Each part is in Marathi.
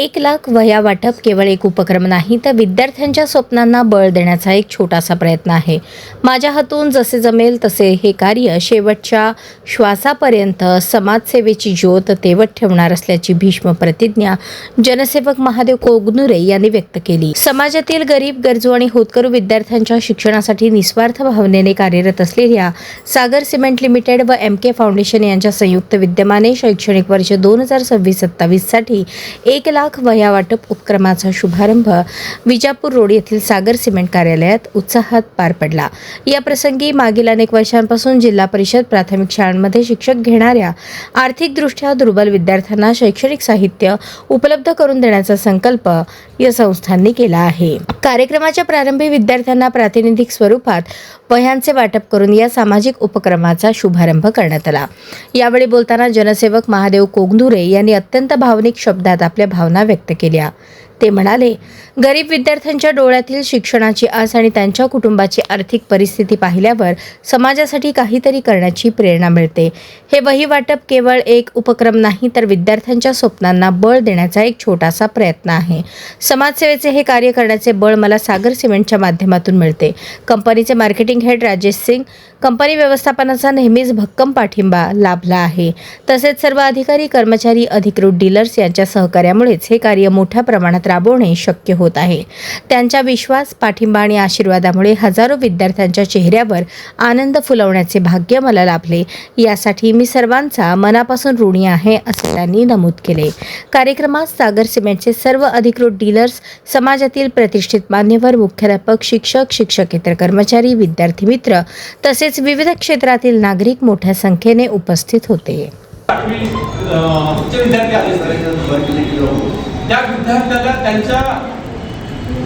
1,00,000 वह्या वाटप केवळ एक उपक्रम नाही, तर विद्यार्थ्यांच्या स्वप्नांना बळ देण्याचा एक छोटासा प्रयत्न आहे. माझ्या हातून जसे जमेल तसे हे कार्य शेवटच्या श्वासापर्यंत समाजसेवेची ज्योत तेवत ठेवणार असल्याची भीष्म प्रतिज्ञा जनसेवक महादेव कोगनुरे यांनी व्यक्त केली. समाजातील गरीब, गरजू आणि होतकरू विद्यार्थ्यांच्या शिक्षणासाठी निस्वार्थ भावनेने कार्यरत असलेल्या सागर सिमेंट लिमिटेड व MK फाउंडेशन यांच्या संयुक्त विद्यमाने शैक्षणिक वर्ष 2026-27 साठी 1,00,000 वह्या वाटप उपक्रमाचा शुभारंभ विजापूर रोड येथील सागर सिमेंट कार्यालयात उत्साहात पार पडला. या प्रसंगी मागील अनेक वर्षांपासून जिल्हा परिषद प्राथमिक शाळांमध्ये शिक्षक घेणाऱ्या आर्थिकदृष्ट्या दुर्बल विद्यार्थ्यांना शैक्षणिक साहित्य उपलब्ध करून देण्याचा संकल्प या संस्थांनी केला आहे. कार्यक्रमाच्या प्रारंभी विद्यार्थ्यांना प्रातिनिधिक स्वरूपात वह्यांचे वाटप करून या सामाजिक उपक्रमाचा शुभारंभ करण्यात आला. यावेळी बोलताना जनसेवक महादेव कोगनुरे यांनी अत्यंत भावनिक शब्दात आपल्या भावना व्यक्त केल्या. ते म्हणाले, गरीब विद्यार्थ्यांच्या डोळ्यातील शिक्षणाची आस आणि त्यांच्या कुटुंबाची आर्थिक परिस्थिती पाहिल्यावर समाजासाठी काहीतरी करण्याची प्रेरणा मिळते. हे वही वाटप केवळ एक उपक्रम नाही, तर विद्यार्थ्यांच्या स्वप्नांना बळ देण्याचा एक छोटासा प्रयत्न आहे. समाजसेवेचे हे कार्य करण्याचे बळ मला सागर सिमेंटच्या माध्यमातून मिळते. कंपनीचे मार्केटिंग हेड राजेश सिंग, कंपनी व्यवस्थापनाचा नेहमीच भक्कम पाठिंबा लाभला आहे. तसेच सर्व अधिकारी, कर्मचारी, अधिकृत डीलर्स यांच्या सहकार्यामुळेच हे कार्य मोठ्या प्रमाणात राबवणे शक्य होत आहे. त्यांच्या विश्वास, पाठिंबा आणि आशीर्वादामुळे हजारो विद्यार्थ्यांच्या चेहऱ्यावर आनंद फुलवण्याचे भाग्य मला लाभले. यासाठी मी सर्वांचा मनापासून ऋणी आहे, असे त्यांनी नमूद केले. कार्यक्रमात सागर सिमेंटचे सर्व अधिकृत डीलर्स, समाजातील प्रतिष्ठित मान्यवर, मुख्याध्यापक, शिक्षक, शिक्षकेतर कर्मचारी, विद्यार्थी मित्र तसेच विविध क्षेत्रातील नागरिक मोठ्या संख्येने उपस्थित होते. त्या विद्यार्थ्याला त्यांच्या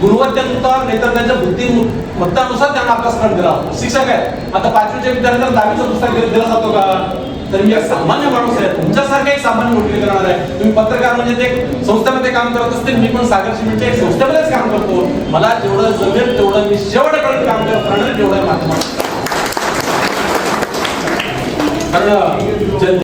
गुणवत्तेनुसार नाही तर त्यांच्या बुद्धिमत्तानुसार त्यांना अभ्यासक्रम दिला जातो. शिक्षक आहे, आता 5वीच्या विद्यार्थ्याला 10वीचं पुस्तक दिलं जातो का? तर मी एक सामान्य माणूस आहे, तुमच्यासारखा एक सामान्य नोकरी करणार आहे. तुम्ही पत्रकार म्हणजे ते संस्थेमध्ये काम करत असतील, मी पण सागर सिमेंटच्या एक संस्थेमध्येच काम करतो. मला जेवढं जमेल तेवढं मी शेवटपर्यंत काम करणार, तेवढं माध्यम.